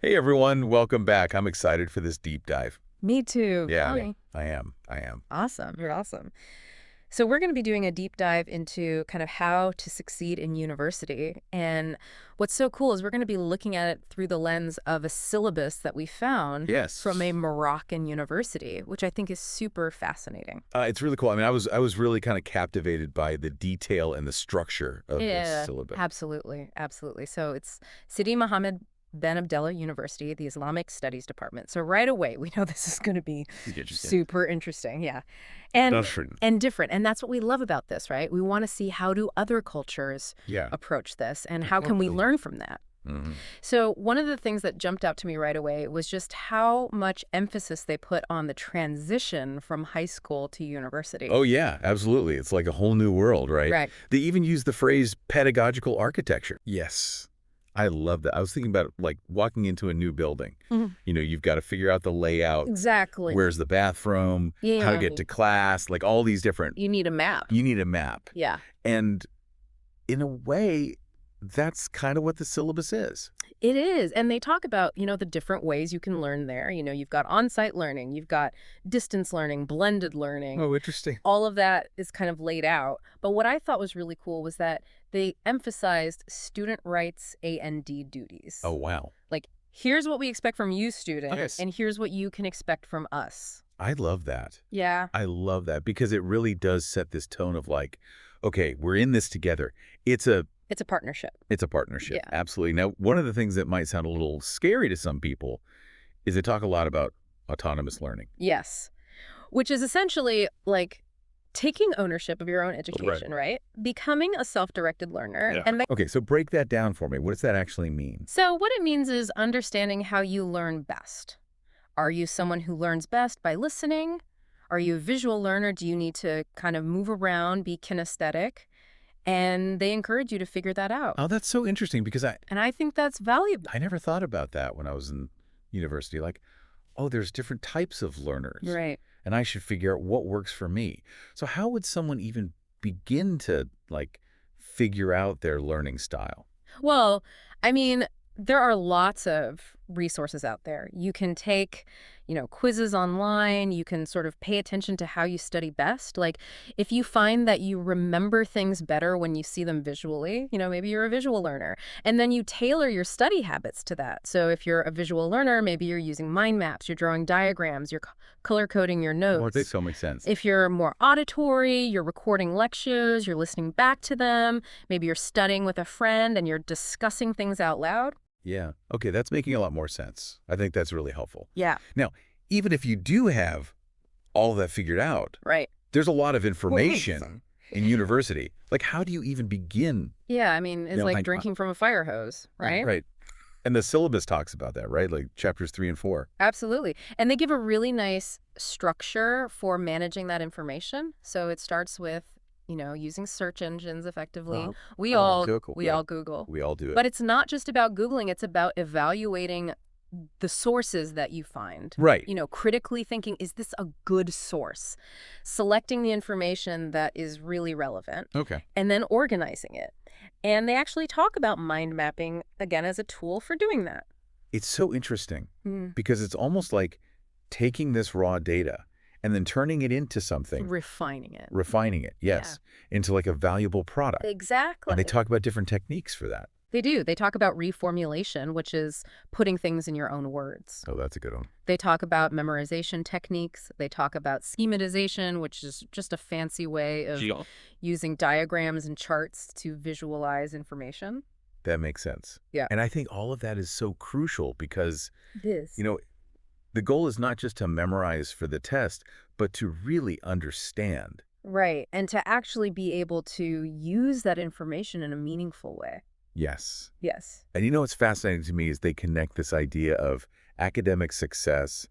Hey everyone, welcome back. I'm excited for this deep dive. Me too. Yeah, Hi. I am. I am. Awesome. You're awesome. So we're going to be doing a deep dive into kind of how to succeed in university. And what's so cool is we're going to be looking at it through the lens of a syllabus that we found from a Yes. Moroccan university, which I think is super fascinating. It's really cool. I mean, I was really kind of captivated by the detail and the structure of this Yeah, syllabus. absolutely. Absolutely. So it's Sidi Mohammed Ben Abdallah University, the Islamic Studies Department. So right away, we know this is going to be Interesting. super interesting. Yeah. And Different. and different. And that's what we love about this, right? We want to see how do other cultures Yeah. approach this and how can we learn from that? Hmm. So one of the things that jumped out to me right away was just how much emphasis they put on the transition from high school to university. Oh yeah, absolutely. It's like a whole new world, right? Right. They even use the phrase pedagogical architecture. Yes. I love that. I was thinking about like walking into a new building. Mhm. You've got to figure out the layout. Exactly. Where's the bathroom? How to Yeah. get to class? Like all these different. You need a map. You need a map. Yeah. And in a way, that's kind of what the syllabus is. It is. And they talk about, the different ways you can learn there. You've got on-site learning, you've got distance learning, blended learning. Oh, interesting. All of that is kind of laid out. But what I thought was really cool was that they emphasized student rights A&D duties. Oh, wow. Like, here's what we expect from you, student, Yes. and here's what you can expect from us. I love that. Yeah. I love that because it really does set this tone of like, okay, we're in this together. It's a It's a partnership. it's a partnership. Yeah. Absolutely. Now, one of the things that might sound a little scary to some people is they talk a lot about autonomous learning. Yes. Which is essentially like taking ownership of your own education, right? Becoming a self-directed learner. Yeah. And Okay, so break that down for me. What does that actually mean? so what it means is understanding how you learn best. Are you someone who learns best by listening? Are you a visual learner? Do you need to kind of move around, be kinesthetic? And they encourage you to figure that out. Oh, that's so interesting because And I think that's valuable. I never thought about that when I was in university. Like, oh, there's different types of learners. Right. And I should figure out what works for me. So how would someone even begin to, like, figure out their learning style? Well, I mean, there are lots of resources out there. You can take, quizzes online. You can sort of pay attention to how you study best. Like, if you find that you remember things better when you see them visually, maybe you're a visual learner. And then you tailor your study habits to that. So if you're a visual learner, maybe you're using mind maps, you're drawing diagrams, you're color coding your Well, it notes. makes so much sense. If you're more auditory, you're recording lectures, you're listening back to them, maybe you're studying with a friend and you're discussing things out loud. Yeah. Okay, that's making a lot more sense. I think that's really helpful. Yeah. Now, even if you do have all of that figured out, Right. there's a lot of information in university. Like, how do you even begin? Yeah, I mean, it's No, like drinking from a fire hose, right? Right. And the syllabus talks about that, right? Like chapters 3 and 4. Absolutely. And they give a really nice structure for managing that information. So it starts with, using search engines effectively. Uh-huh. We Oh, all so cool. we Yeah. all Google. We all do it. But it's not just about Googling, it's about evaluating the sources that you find. Right. Critically thinking, is this a good source? Selecting the information that is really relevant Okay. and then organizing it. And they actually talk about mind mapping, again, as a tool for doing that. It's so interesting Mm. because it's almost like taking this raw data and then turning it into something, Refining it. refining it, yes, into like a valuable product. Exactly. And they talk about different techniques for that. They do. They talk about reformulation, which is putting things in your own words. Oh, that's a good one. They talk about memorization techniques. They talk about schematization, which is just a fancy way of using diagrams and charts to visualize information. That makes sense. Yeah. And I think all of that is so crucial because, It is. the goal is not just to memorize for the test, but to really understand. Right. And to actually be able to use that information in a meaningful way. Yes. Yes. And what's fascinating to me is they connect this idea of academic success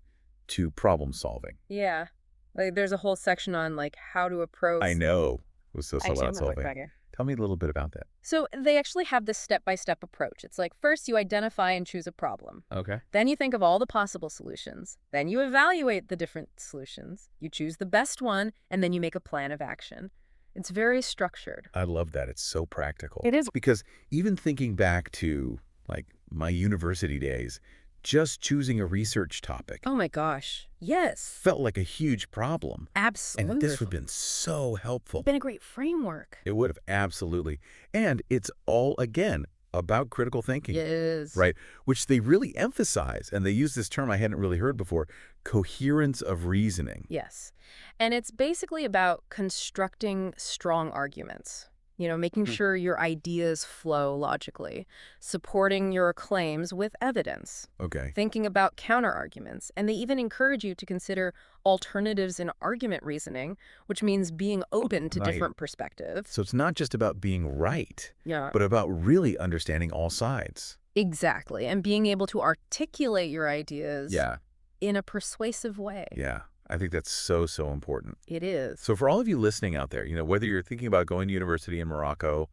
to problem solving. Yeah. Like there's a whole section on like how to approach. I know. It was so Actually, I'm problem gonna look solving. back here. Tell me a little bit about that. So they actually have this step-by-step approach. It's like first you identify and choose a problem. Okay. Then you think of all the possible solutions. Then you evaluate the different solutions. You choose the best one, and then you make a plan of action. It's very structured. I love that. It's so practical. It is. Because even thinking back to like my university days, just choosing a research topic Oh my gosh. Yes. felt like a huge problem. And this would have Absolutely. been so helpful. Been a great framework. It would have, absolutely. And it's all, again, about critical thinking, Yes. right? Which they really emphasize, and they use this term I hadn't really heard before, coherence of reasoning. Yes. And it's basically about constructing strong arguments. Making Hmm. sure your ideas flow logically, supporting your claims with evidence, Okay. thinking about counterarguments, and they even encourage you to consider alternatives in argument reasoning, which means being open to Right. different perspectives. So it's not just about being right, Yeah. but about really understanding all sides. Exactly. And being able to articulate your ideas Yeah. in a persuasive way. Yeah. I think that's so, so important. It is. So for all of you listening out there, whether you're thinking about going to university in Morocco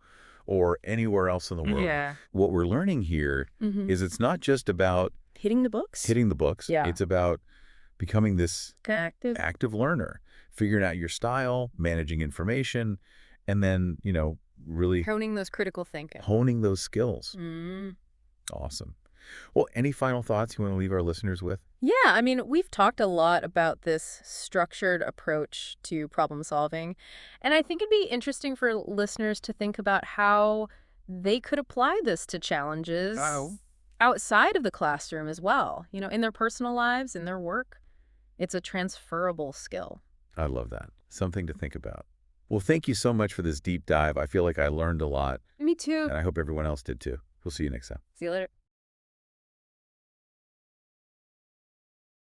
or anywhere else in the world, Yeah. what we're learning here Mm-hmm. is it's not just about Hitting the books? hitting the books. Yeah. It's about becoming this Active. active learner, figuring out your style, managing information, and then, really Honing those critical thinking. honing those skills. Mm. Awesome. Well, any final thoughts you want to leave our listeners with? Yeah, we've talked a lot about this structured approach to problem solving, and I think it'd be interesting for listeners to think about how they could apply this to challenges Oh. outside of the classroom as well, in their personal lives, in their work. It's a transferable skill. I love that. Something to think about. Well, thank you so much for this deep dive. I feel like I learned a lot, Me too. and I hope everyone else did too. We'll see you next time. See you later.